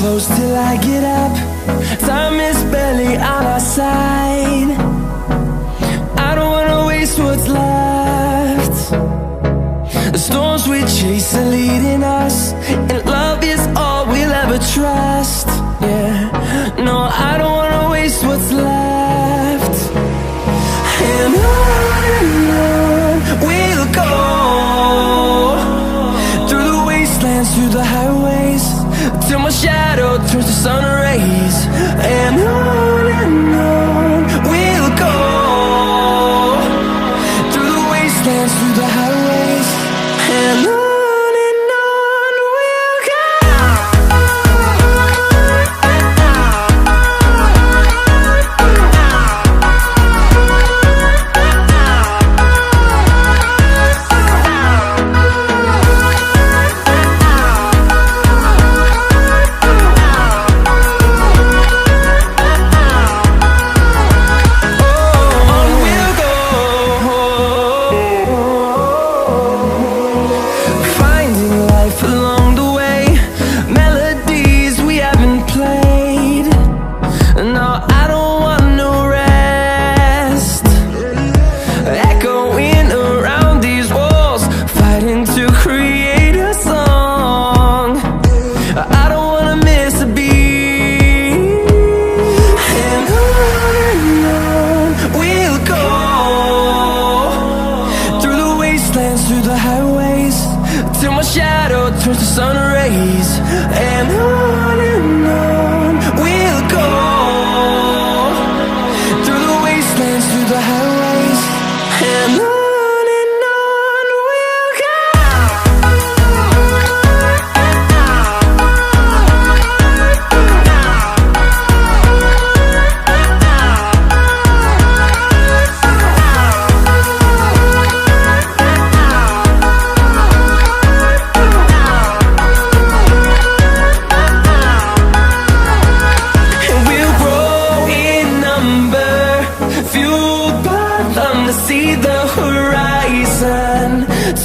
close till I get up. Time is barely on our side. I don't wanna waste what's left. The storms we chase are leading us, and love is all we'll ever trust. Yeah, no, I don't wanna waste what's left. And on we'll go, through the wastelands, through the highways, till my shadow turns to sun rays. And on we'll go, through the wastelands, through the highways, and on we'll go. Through the highways, till my shadow turns to sun rays. And on we'll go, through the wastelands, through the highways, and on we'll go. See the horizon,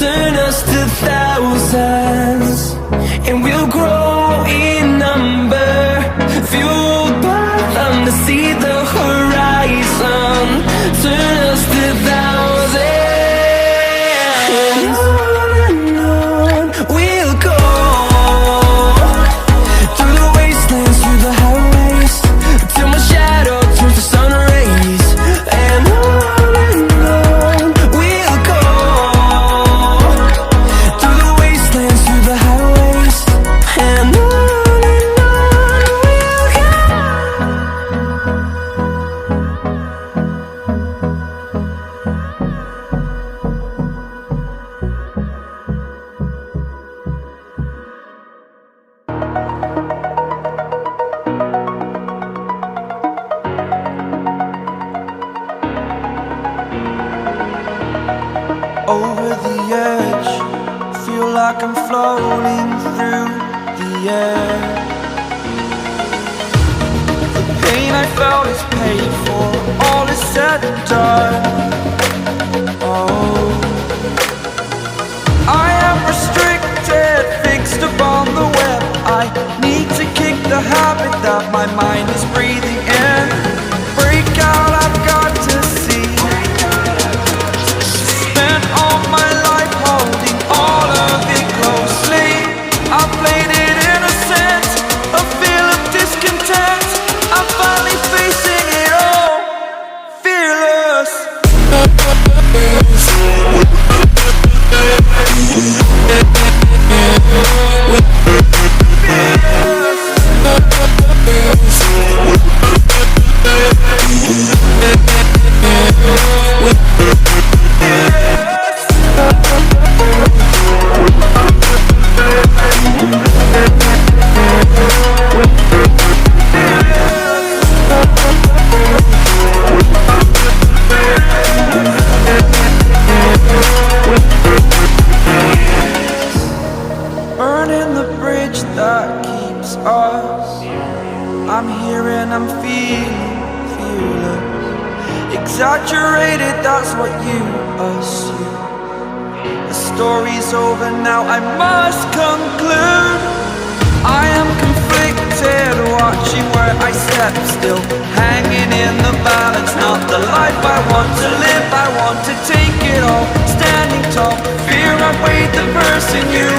turn us to thousands, and we'll grow in number, fueled by them. To see the horizon, turn us to thousands, and on we'll go, through the wastelands, through the highways, till my shadow turns to sun rays. And over the edge, feel like I'm floating through the air. The pain I felt is paid for, all is said and done. Oh, I am restricted, fixed upon the web. I need to kick the habit that my mind is breathing in. Break out, I've got to see. Spent all my life holding all of it closely. I played it innocent, a feel of discontent. I'm finally facing it all, fearless. Burning the bridge that keeps us. I'm here and I'm feeling fearless. Exaggerated, that's what you assume. The story's over now, I must conclude. I am conflicted, I step still, hanging in the balance. Not the life I want to live, I want to take it all. Standing tall, fear I weighed the person you